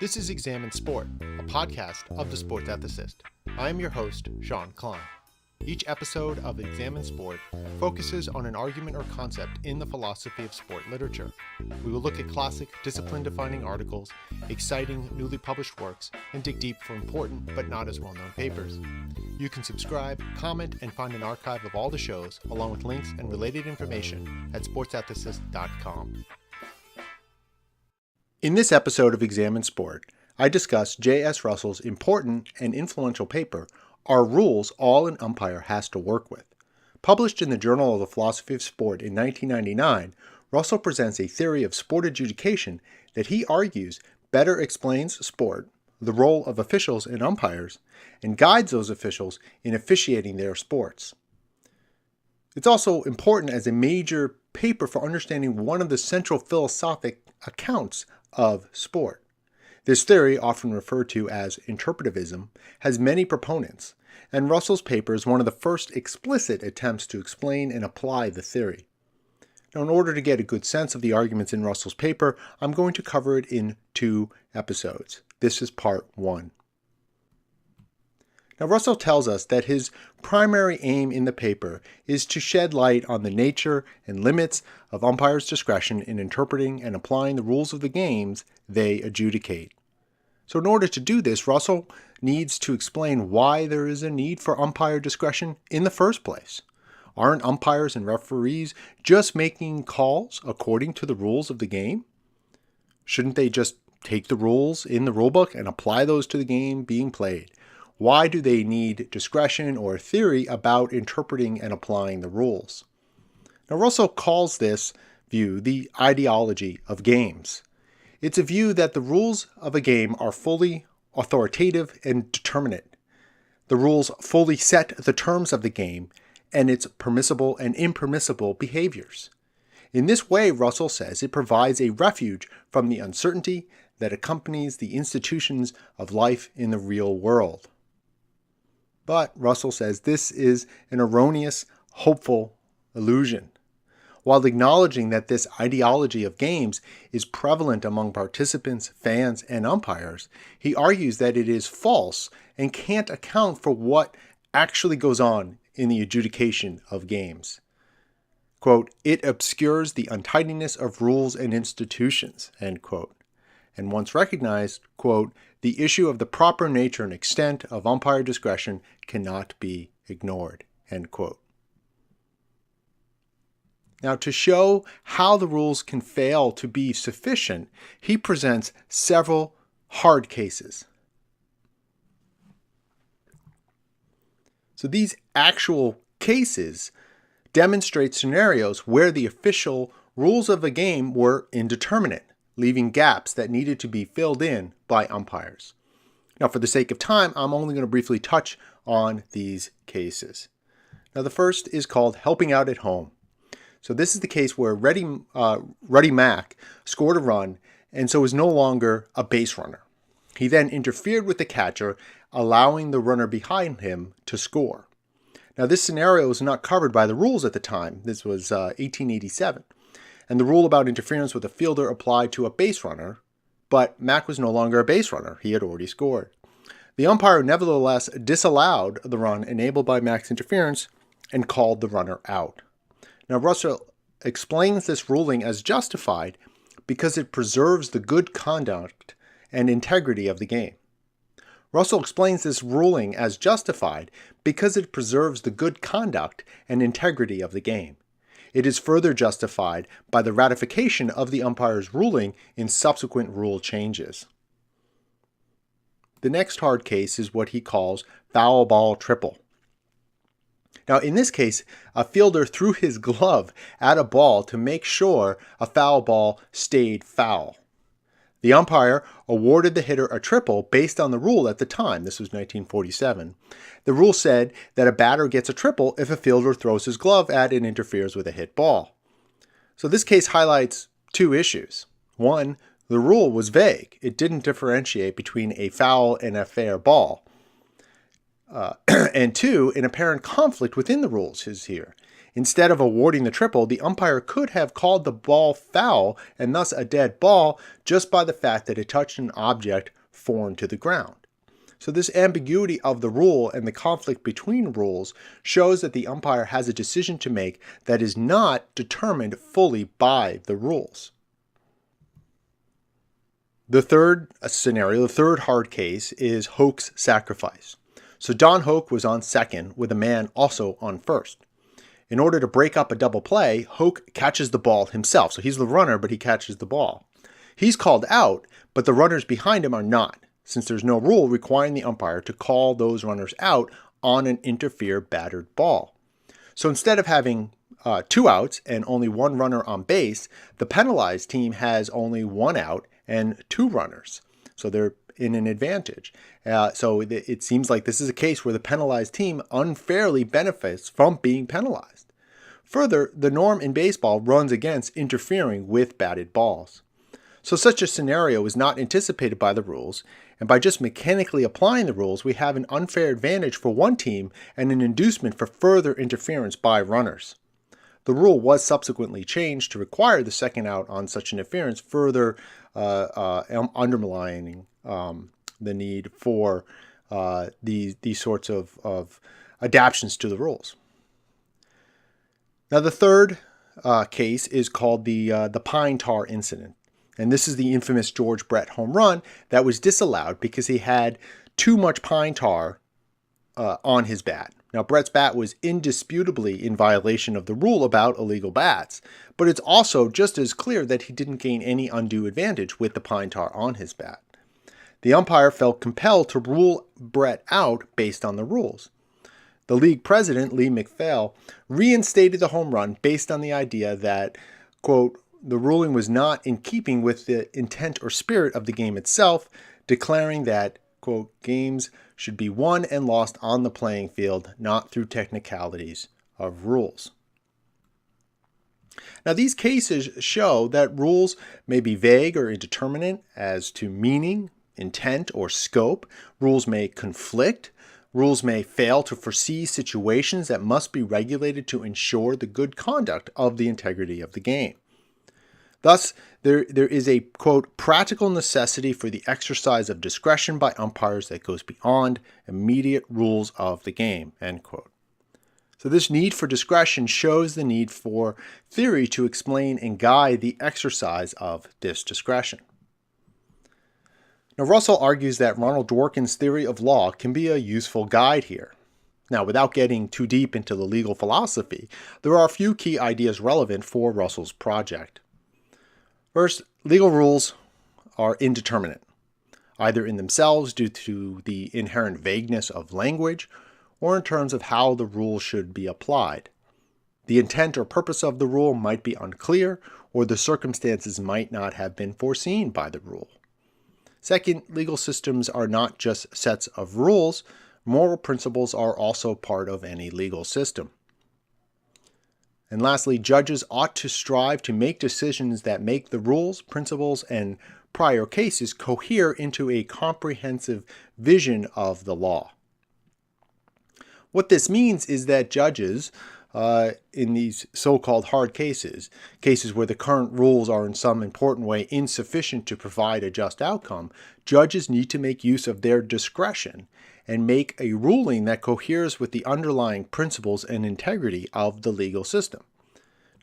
This is Examine Sport, a podcast of the Sports Ethicist. I am your host, Sean Klein. Each episode of Examine Sport focuses on an argument or concept in the philosophy of sport literature. We will look at classic, discipline-defining articles, exciting, newly published works, and dig deep for important but not as well-known papers. You can subscribe, comment, and find an archive of all the shows, along with links and related information at sportsethicist.com. In this episode of Examine Sport, I discuss J.S. Russell's important and influential paper, Are Rules All an Umpire Has to Work With? Published in the Journal of the Philosophy of Sport in 1999, Russell presents a theory of sport adjudication that he argues better explains sport, the role of officials and umpires, and guides those officials in officiating their sports. It's also important as a major paper for understanding one of the central philosophic accounts of sport. This theory, often referred to as interpretivism, has many proponents, and Russell's paper is one of the first explicit attempts to explain and apply the theory. Now, in order to get a good sense of the arguments in Russell's paper, I'm going to cover it in 2 episodes. This is part 1. Now, Russell tells us that his primary aim in the paper is to shed light on the nature and limits of umpires' discretion in interpreting and applying the rules of the games they adjudicate. So in order to do this, Russell needs to explain why there is a need for umpire discretion in the first place. Aren't umpires and referees just making calls according to the rules of the game? Shouldn't they just take the rules in the rulebook and apply those to the game being played? Why do they need discretion or theory about interpreting and applying the rules? Now, Russell calls this view the ideology of games. It's a view that the rules of a game are fully authoritative and determinate. The rules fully set the terms of the game and its permissible and impermissible behaviors. In this way, Russell says, it provides a refuge from the uncertainty that accompanies the institutions of life in the real world. But Russell says this is an erroneous, hopeful illusion. While acknowledging that this ideology of games is prevalent among participants, fans, and umpires, he argues that it is false and can't account for what actually goes on in the adjudication of games. Quote, "It obscures the untidiness of rules and institutions," end quote. And once recognized, quote, "the issue of the proper nature and extent of umpire discretion cannot be ignored," end quote. Now, to show how the rules can fail to be sufficient, he presents several hard cases. So these actual cases demonstrate scenarios where the official rules of a game were indeterminate, leaving gaps that needed to be filled in by umpires. Now, for the sake of time, I'm only going to briefly touch on these cases. Now, the first is called helping out at home. So this is the case where Ruddy Mack scored a run and so is no longer a base runner. He then interfered with the catcher, allowing the runner behind him to score. Now, this scenario was not covered by the rules at the time. This was 1887. And the rule about interference with a fielder applied to a base runner, but Mack was no longer a base runner. He had already scored. The umpire nevertheless disallowed the run enabled by Mack's interference and called the runner out. Now, Russell explains this ruling as justified because it preserves the good conduct and integrity of the game. Russell explains this ruling as justified because it preserves the good conduct and integrity of the game. It is further justified by the ratification of the umpire's ruling in subsequent rule changes. The next hard case is what he calls foul ball triple. Now, in this case, a fielder threw his glove at a ball to make sure a foul ball stayed foul. The umpire awarded the hitter a triple based on the rule at the time. This was 1947. The rule said that a batter gets a triple if a fielder throws his glove at and interferes with a hit ball. So this case highlights 2 issues. One, the rule was vague. It didn't differentiate between a foul and a fair ball. And 2, an apparent conflict within the rules is here. Instead of awarding the triple, the umpire could have called the ball foul and thus a dead ball just by the fact that it touched an object foreign to the ground. So this ambiguity of the rule and the conflict between rules shows that the umpire has a decision to make that is not determined fully by the rules. The third scenario, the third hard case, is Hoke's sacrifice. So Don Hoke was on second with a man also on first. In order to break up a double play, Hoke catches the ball himself. So he's the runner, but he catches the ball. He's called out, but the runners behind him are not, since there's no rule requiring the umpire to call those runners out on an interfered battered ball. So instead of having 2 outs and only 1 runner on base, the penalized team has only 1 out and 2 runners. So they're in an advantage. So it seems like this is a case where the penalized team unfairly benefits from being penalized. Further, the norm in baseball runs against interfering with batted balls. So such a scenario is not anticipated by the rules, and by just mechanically applying the rules, we have an unfair advantage for one team and an inducement for further interference by runners. The rule was subsequently changed to require the second out on such interference, further underlining the need for these sorts of adaptations to the rules. Now, the third case is called the pine tar incident. And this is the infamous George Brett home run that was disallowed because he had too much pine tar on his bat. Now, Brett's bat was indisputably in violation of the rule about illegal bats, but it's also just as clear that he didn't gain any undue advantage with the pine tar on his bat. The umpire felt compelled to rule Brett out based on the rules. The league president, Lee McPhail, reinstated the home run based on the idea that, quote, the ruling was not in keeping with the intent or spirit of the game itself, declaring that, quote, games should be won and lost on the playing field, not through technicalities of rules. Now, these cases show that rules may be vague or indeterminate as to meaning, intent, or scope. Rules may conflict. Rules may fail to foresee situations that must be regulated to ensure the good conduct of the integrity of the game. Thus, there is a, quote, practical necessity for the exercise of discretion by umpires that goes beyond immediate rules of the game, end quote. So this need for discretion shows the need for theory to explain and guide the exercise of this discretion. Now, Russell argues that Ronald Dworkin's theory of law can be a useful guide here. Now, without getting too deep into the legal philosophy, there are a few key ideas relevant for Russell's project. First, legal rules are indeterminate, either in themselves due to the inherent vagueness of language or in terms of how the rule should be applied. The intent or purpose of the rule might be unclear, or the circumstances might not have been foreseen by the rule. Second, legal systems are not just sets of rules. Moral principles are also part of any legal system. And lastly, judges ought to strive to make decisions that make the rules, principles, and prior cases cohere into a comprehensive vision of the law. What this means is that judges, in these so-called hard cases where the current rules are in some important way insufficient to provide a just outcome, judges need to make use of their discretion and make a ruling that coheres with the underlying principles and integrity of the legal system.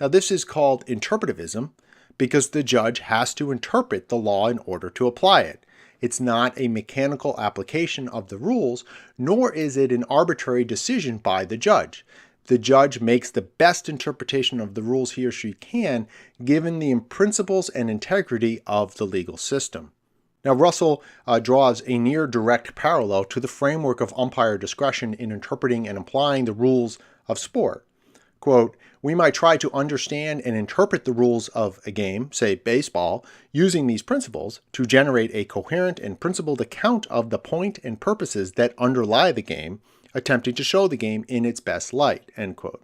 Now, this is called interpretivism because the judge has to interpret the law in order to apply it. It's not a mechanical application of the rules, nor is it an arbitrary decision by the judge. The judge makes the best interpretation of the rules he or she can, given the principles and integrity of the legal system. Now, Russell draws a near direct parallel to the framework of umpire discretion in interpreting and applying the rules of sport. Quote, we might try to understand and interpret the rules of a game, say baseball, using these principles to generate a coherent and principled account of the point and purposes that underlie the game, attempting to show the game in its best light, end quote.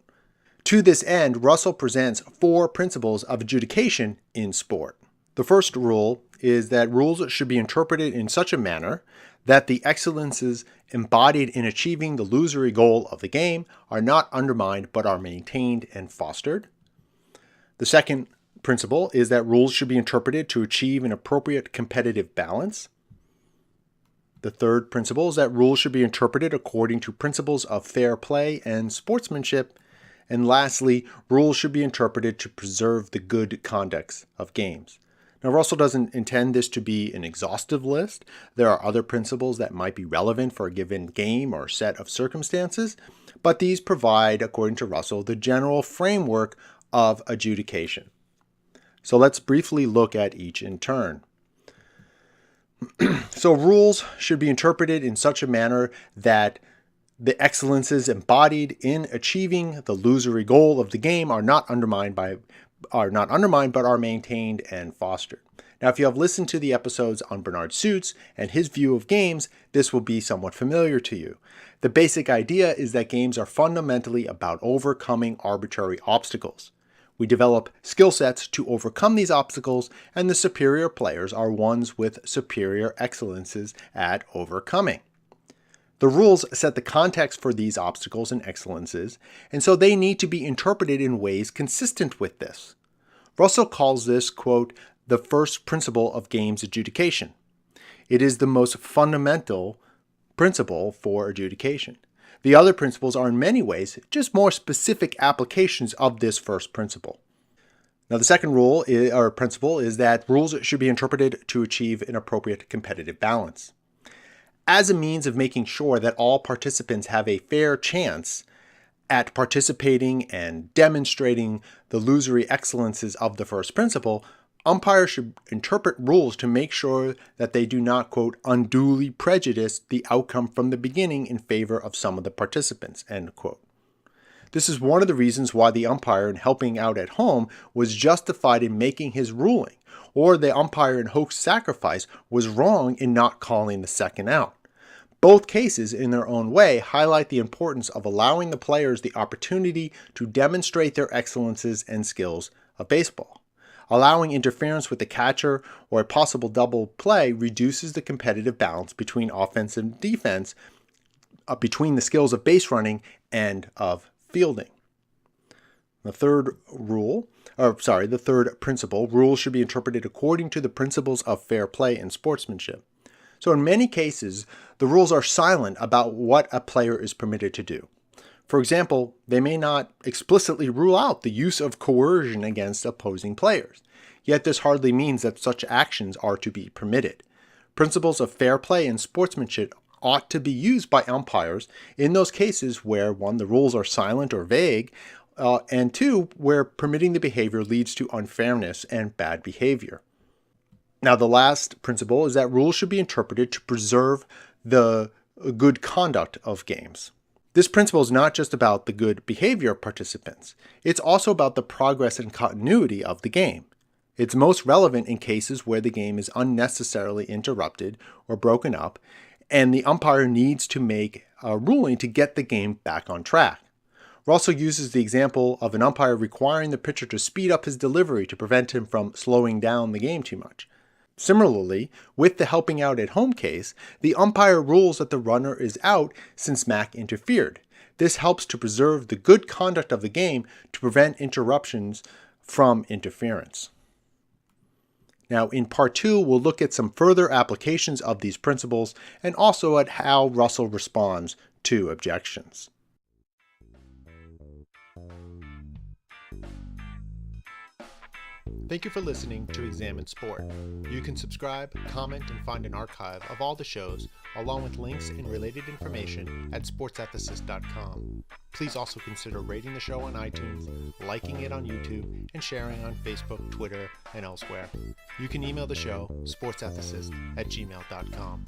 To this end, Russell presents 4 principles of adjudication in sport. The first rule is that rules should be interpreted in such a manner that the excellences embodied in achieving the illusory goal of the game are not undermined but are maintained and fostered. The second principle is that rules should be interpreted to achieve an appropriate competitive balance. The third principle is that rules should be interpreted according to principles of fair play and sportsmanship. And lastly, rules should be interpreted to preserve the good conduct of games. Now, Russell doesn't intend this to be an exhaustive list. There are other principles that might be relevant for a given game or set of circumstances, but these provide, according to Russell, the general framework of adjudication. So let's briefly look at each in turn. So rules should be interpreted in such a manner that the excellences embodied in achieving the illusory goal of the game are not undermined but are maintained and fostered. Now, if you have listened to the episodes on Bernard Suits and his view of games, this will be somewhat familiar to you. The basic idea is that games are fundamentally about overcoming arbitrary obstacles. We develop skill sets to overcome these obstacles, and the superior players are ones with superior excellences at overcoming. The rules set the context for these obstacles and excellences, and so they need to be interpreted in ways consistent with this. Russell calls this, quote, the first principle of games adjudication. It is the most fundamental principle for adjudication. The other principles are in many ways just more specific applications of this first principle. Now, the second rule or principle is that rules should be interpreted to achieve an appropriate competitive balance. As a means of making sure that all participants have a fair chance at participating and demonstrating the illusory excellences of the first principle, umpires should interpret rules to make sure that they do not, quote, unduly prejudice the outcome from the beginning in favor of some of the participants, end quote. This is one of the reasons why the umpire in Helping Out at Home was justified in making his ruling, or the umpire in Hoax Sacrifice was wrong in not calling the second out. Both cases, in their own way, highlight the importance of allowing the players the opportunity to demonstrate their excellences and skills of baseball. Allowing interference with the catcher or a possible double play reduces the competitive balance between offense and defense, between the skills of base running and of fielding. The third principle, rules should be interpreted according to the principles of fair play and sportsmanship. So in many cases, the rules are silent about what a player is permitted to do. For example, they may not explicitly rule out the use of coercion against opposing players. Yet this hardly means that such actions are to be permitted. Principles of fair play and sportsmanship ought to be used by umpires in those cases where, one, the rules are silent or vague, and two, where permitting the behavior leads to unfairness and bad behavior. Now, the last principle is that rules should be interpreted to preserve the good conduct of games. This principle is not just about the good behavior of participants. It's also about the progress and continuity of the game. It's most relevant in cases where the game is unnecessarily interrupted or broken up, and the umpire needs to make a ruling to get the game back on track. Russell uses the example of an umpire requiring the pitcher to speed up his delivery to prevent him from slowing down the game too much. Similarly, with the Helping Out at Home case, the umpire rules that the runner is out since Mac interfered. This helps to preserve the good conduct of the game to prevent interruptions from interference. Now, in part 2, we'll look at some further applications of these principles and also at how Russell responds to objections. Thank you for listening to Examine Sport. You can subscribe, comment, and find an archive of all the shows, along with links and related information at sportsethicist.com. Please also consider rating the show on iTunes, liking it on YouTube, and sharing on Facebook, Twitter, and elsewhere. You can email the show, sportsethicist@gmail.com.